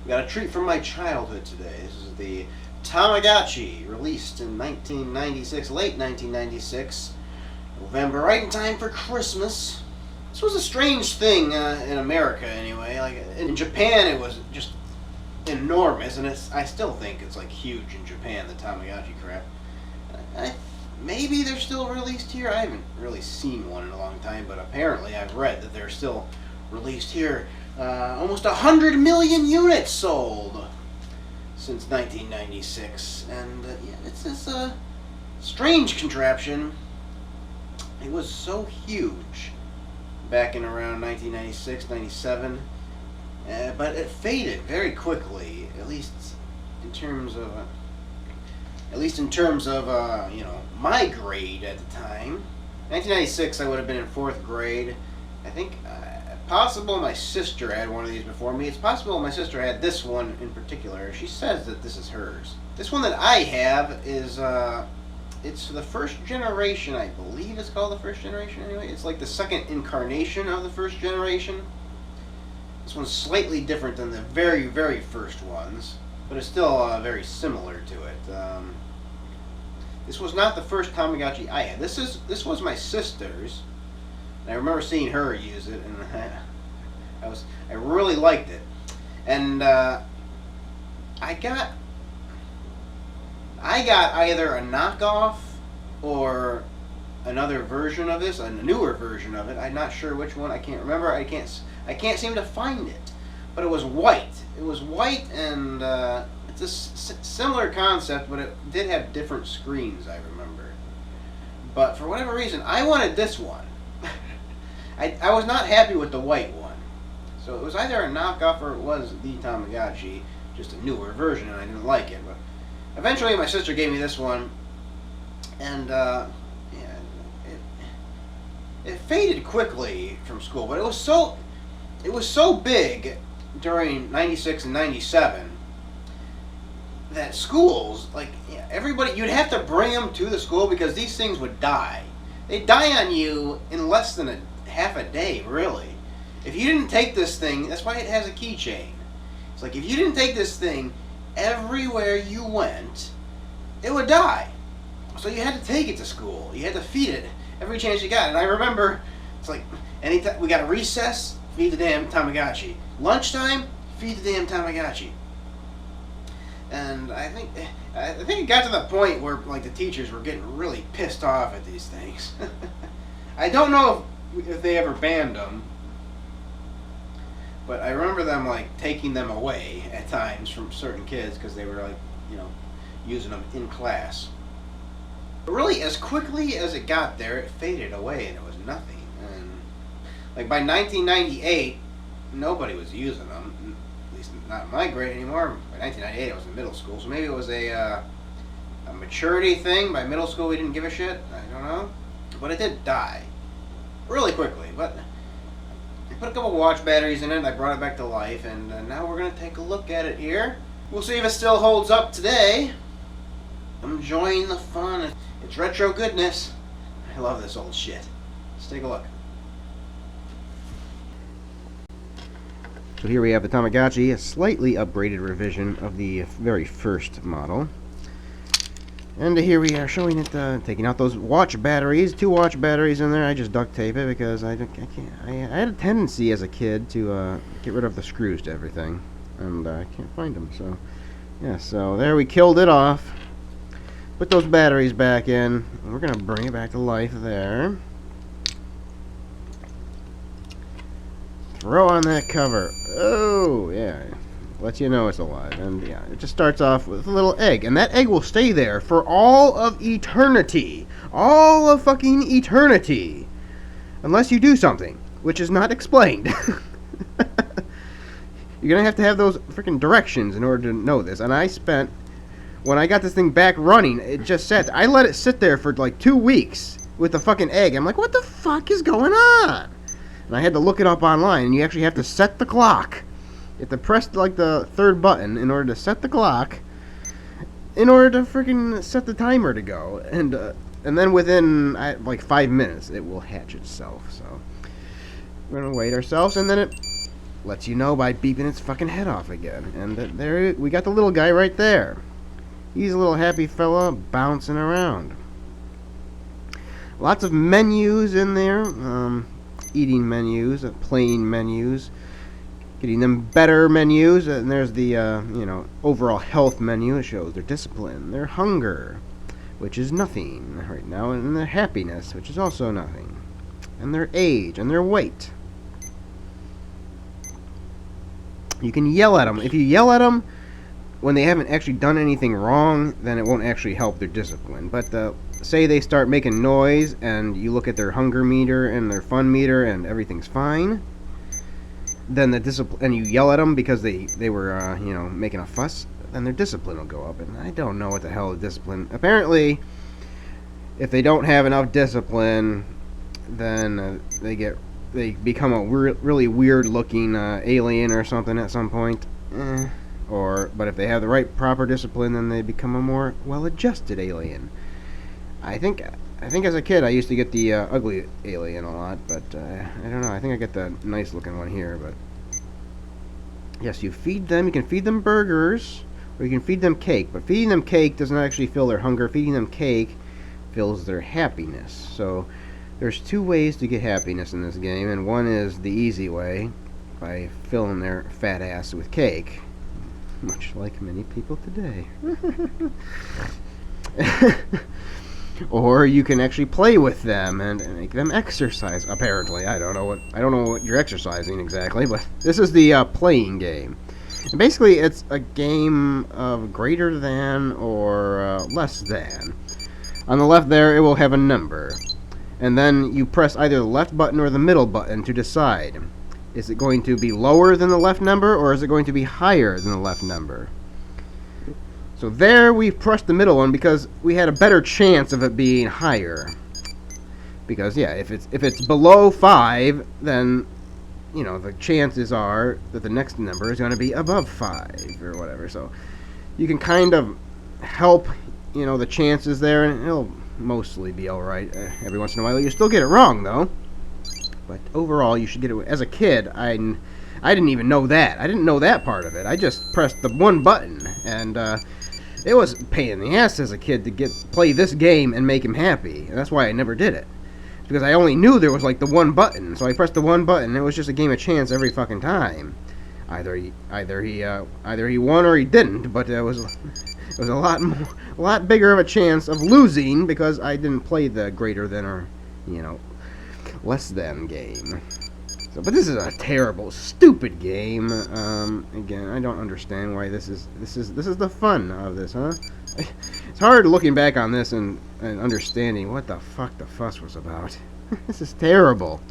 We got a treat from my childhood today. This is the Tamagotchi, released in 1996, late 1996, November, right in time for Christmas. This was a strange thing in America, anyway. Like in Japan, it was just enormous, and I still think it's like huge in Japan. The Tamagotchi crap. Maybe they're still released here. I haven't really seen one in a long time, but apparently I've read that they're still released here. Almost 100 million units sold since 1996, and yeah, it's this strange contraption. It was so huge back in around 1996, 97, but it faded very quickly. At least in terms of, you know, my grade at the time. 1996, I would have been in 4th grade. I think. Possible my sister had one of these before me. It's possible my sister had this one in particular. She says that this is hers. This one that I have is, it's the first generation, I believe it's called the first generation anyway. It's like the second incarnation of the first generation. This one's slightly different than the very, very first ones, but it's still very similar to it. This was not the first Tamagotchi I had. This was my sister's. I remember seeing her use it, and I really liked it. And I got either a knockoff or another version of this, a newer version of it. I'm not sure which one. I can't remember. I can't seem to find it. But it was white. It was white, and it's a similar concept, but it did have different screens, I remember. But for whatever reason, I wanted this one. I was not happy with the white one. So it was either a knockoff or it was the Tamagotchi, just a newer version, and I didn't like it. But eventually my sister gave me this one, and yeah, it faded quickly from school, but it was so big during 96 and 97 that schools, like, yeah, everybody, you'd have to bring them to the school because these things would die. They'd die on you in less than half a day, really. If you didn't take this thing, that's why it has a keychain. It's like if you didn't take this thing everywhere you went, it would die. So you had to take it to school. You had to feed it every chance you got. And I remember, it's like, anytime we got a recess, feed the damn Tamagotchi. Lunchtime, feed the damn Tamagotchi. And I think it got to the point where, like, the teachers were getting really pissed off at these things. I don't know if they ever banned them, but I remember them, like, taking them away at times from certain kids because they were, like, you know, using them in class. But really, as quickly as it got there, it faded away and it was nothing. And like by 1998, nobody was using them. At least not in my grade anymore. By 1998, I was in middle school, so maybe it was a maturity thing. By middle school, we didn't give a shit. I don't know, but it did die really quickly. But I put a couple watch batteries in it, and I brought it back to life, and now we're gonna take a look at it here. We'll see if it still holds up today. I'm enjoying the fun. It's retro goodness. I love this old shit. Let's take a look. So here we have the Tamagotchi, a slightly upgraded revision of the very first model. And here we are showing it, taking out those watch batteries, 2 watch batteries in there. I just duct tape it because I can't. I had a tendency as a kid to get rid of the screws to everything, and I can't find them. So yeah, so there we killed it off. Put those batteries back in. We're gonna bring it back to life there. Throw on that cover. Oh yeah. Lets you know it's alive. And yeah, it just starts off with a little egg. And that egg will stay there for all of eternity. All of fucking eternity. Unless you do something, which is not explained. You're gonna have to have those freaking directions in order to know this. And I spent, when I got this thing back running, it just sat there. I let it sit there for like 2 weeks with the fucking egg. I'm like, what the fuck is going on? And I had to look it up online, and you actually have to set the clock. You have to press like the 3rd button in order to set the clock, in order to freaking set the timer to go, and then within like 5 minutes it will hatch itself. So we're gonna wait ourselves, and then lets you know by beeping its fucking head off again. And there we got the little guy right there. He's a little happy fella bouncing around. Lots of menus in there. Eating menus, playing menus, getting them better menus. And there's the overall health menu. It shows their discipline, their hunger, which is nothing right now, and their happiness, which is also nothing, and their age and their weight. You can yell at them. If you yell at them when they haven't actually done anything wrong, then it won't actually help their discipline. But say they start making noise, and you look at their hunger meter and their fun meter, and everything's fine, then the discipline, and you yell at them because they were making a fuss, then their discipline will go up. And I don't know what the hell is discipline. Apparently, if they don't have enough discipline, then they become a really weird looking alien or something at some point. But if they have the right proper discipline, then they become a more well-adjusted alien. I think as a kid I used to get the ugly alien a lot, but I don't know. I think I get the nice looking one here. But yes, you feed them. You can feed them burgers, or you can feed them cake. But feeding them cake doesn't actually fill their hunger. Feeding them cake fills their happiness. So there's two ways to get happiness in this game, and one is the easy way, by filling their fat ass with cake, much like many people today. Or you can actually play with them and make them exercise. Apparently, I don't know what you're exercising exactly, but this is the playing game. And basically, it's a game of greater than or less than. On the left there, it will have a number. And then you press either the left button or the middle button to decide. Is it going to be lower than the left number, or is it going to be higher than the left number? So there we pressed the middle one because we had a better chance of it being higher. Because yeah, if it's below 5, then the chances are that the next number is going to be above 5 or whatever. So you can kind of help the chances there, and it'll mostly be alright. Every once in a while you still get it wrong though, but overall you should get it. As a kid, I didn't even know that. I didn't know that part of it. I just pressed the one button, and it was a pain in the ass as a kid to play this game and make him happy, and that's why I never did it. It's because I only knew there was like the one button, so I pressed the one button. It was just a game of chance every fucking time. Either he won or he didn't, but it was a lot bigger of a chance of losing because I didn't play the greater than or less than game. So, but this is a terrible, stupid game. Again, I don't understand why this is the fun of this, huh? It's hard looking back on this and understanding what the fuck the fuss was about. This is terrible.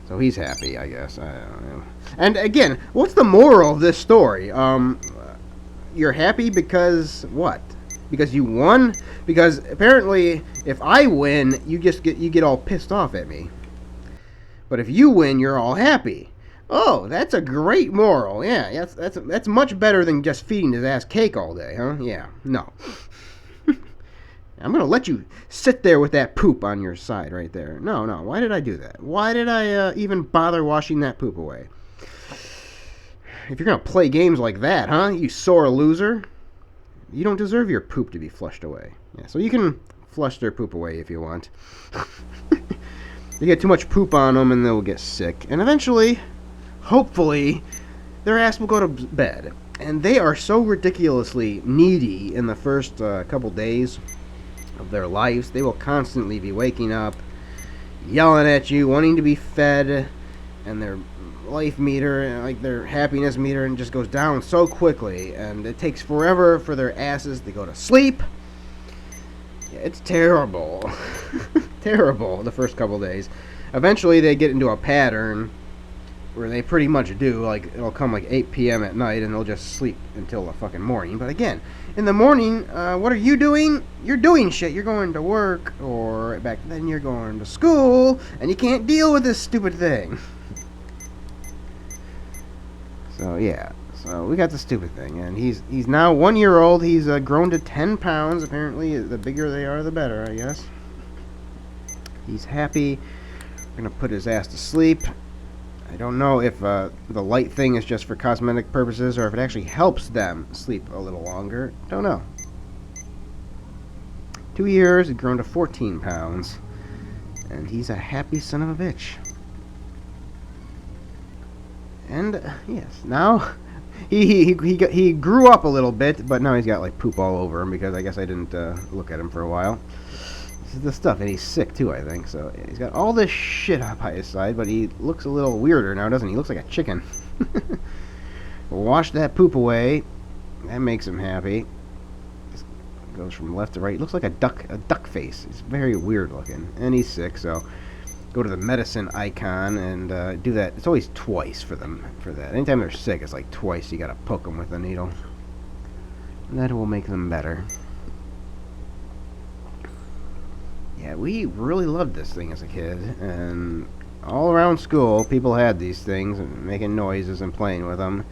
So he's happy, I guess. I don't know. And again, what's the moral of this story? You're happy because what? Because you won? Because apparently, if I win, you get all pissed off at me. But if you win, you're all happy. Oh, that's a great moral. Yeah, that's much better than just feeding his ass cake all day, huh? Yeah, no. I'm gonna let you sit there with that poop on your side right there. No. Why did I do that? Why did I even bother washing that poop away? If you're gonna play games like that, huh? You sore loser. You don't deserve your poop to be flushed away. Yeah, so you can flush their poop away if you want. You get too much poop on them and they'll get sick. And eventually, hopefully, their ass will go to bed. And they are so ridiculously needy in the first couple days of their lives. They will constantly be waking up, yelling at you, wanting to be fed, and their life meter, like their happiness meter, and just goes down so quickly, and it takes forever for their asses to go to sleep. Yeah, it's terrible. Terrible the first couple days. Eventually they get into a pattern where they pretty much do, like it'll come like 8 p.m. at night and they'll just sleep until the fucking morning. But again, in the morning, what are you doing? You're doing shit. You're going to work, or back then you're going to school, and you can't deal with this stupid thing. So yeah, so we got the stupid thing, and he's now 1 year old. He's grown to 10 pounds. Apparently, the bigger they are, the better, I guess. He's happy, gonna put his ass to sleep. I don't know if the light thing is just for cosmetic purposes or if it actually helps them sleep a little longer. Don't know. 2 years, he's grown to 14 pounds. And he's a happy son of a bitch. And, yes, now he grew up a little bit, but now he's got, like, poop all over him because I guess I didn't look at him for a while. This is the stuff, and he's sick, too, I think. So, yeah, he's got all this shit up by his side, but he looks a little weirder now, doesn't he? He looks like a chicken. Wash that poop away. That makes him happy. Just goes from left to right. He looks like a duck face. It's very weird looking. And he's sick, so go to the medicine icon and do that. It's always twice for that. Anytime they're sick, it's like twice. You gotta poke them with a needle. And that will make them better. Yeah, we really loved this thing as a kid, and all around school, people had these things, and making noises and playing with them.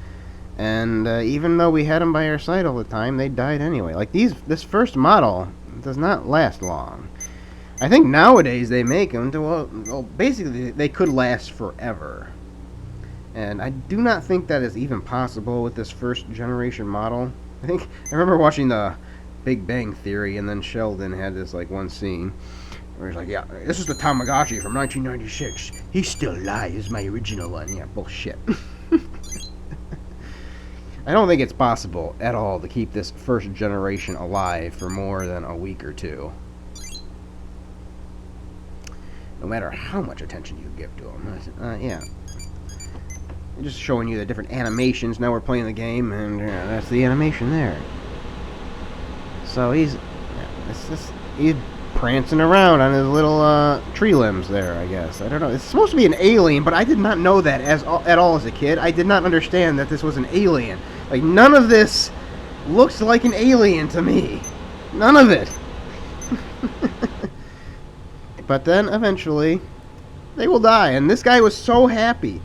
And even though we had them by our side all the time, they died anyway. Like this first model does not last long. I think nowadays they make them to, well, basically they could last forever. And I do not think that is even possible with this first generation model. I remember watching the Big Bang Theory, and then Sheldon had this like one scene where he's like, yeah, this is the Tamagotchi from 1996. He's still alive. This is my original one. Yeah, bullshit. I don't think it's possible at all to keep this first generation alive for more than a week or two. No matter how much attention you give to them. Yeah. I'm just showing you the different animations. Now we're playing the game, and that's the animation there. So he's prancing around on his little tree limbs there, I guess. I don't know. It's supposed to be an alien, but I did not know that at all as a kid. I did not understand that this was an alien. Like, none of this looks like an alien to me. None of it. But then, eventually, they will die. And this guy was so happy.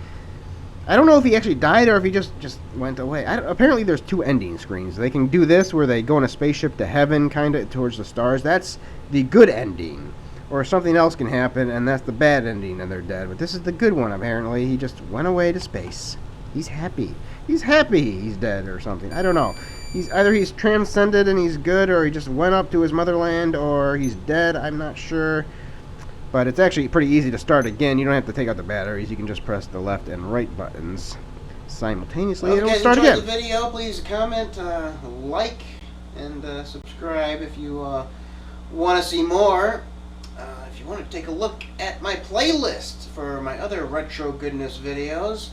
I don't know if he actually died or if he just went away. Apparently there's 2 ending screens. They can do this where they go in a spaceship to heaven, kind of, towards the stars. That's the good ending. Or something else can happen, and that's the bad ending, and they're dead. But this is the good one, apparently. He just went away to space. He's happy. He's happy he's dead or something. I don't know. Either he's transcended and he's good, or he just went up to his motherland, or he's dead. I'm not sure. But it's actually pretty easy to start again. You don't have to take out the batteries. You can just press the left and right buttons simultaneously. It'll start again. If you enjoyed the video, please comment, like, and subscribe if you want to see more. If you want to take a look at my playlist for my other retro goodness videos,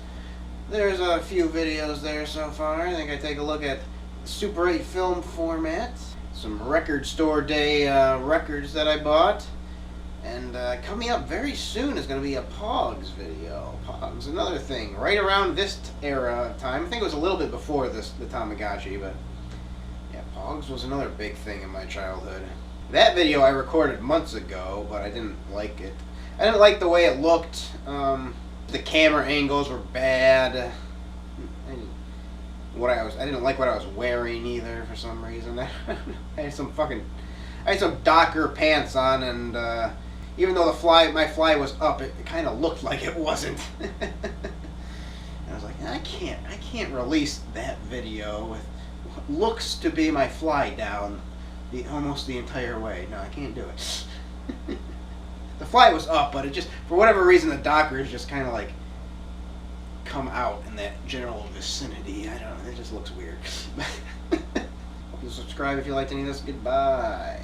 there's a few videos there so far. I think I take a look at Super 8 film format, some record store day records that I bought. And coming up very soon is going to be a Pogs video. Pogs, another thing, right around this era of time. I think it was a little bit before the Tamagotchi, but yeah, Pogs was another big thing in my childhood. That video I recorded months ago, but I didn't like it. I didn't like the way it looked. The camera angles were bad. I didn't like what I was wearing either for some reason. I had some Docker pants on, and even though my fly was up, it kind of looked like it wasn't. And I was like, I can't release that video with what looks to be my fly down almost the entire way. No, I can't do it. The fly was up, but it just, for whatever reason, the Dockers just kind of like come out in that general vicinity. I don't know, it just looks weird. Hope you'll subscribe if you liked any of this. Goodbye.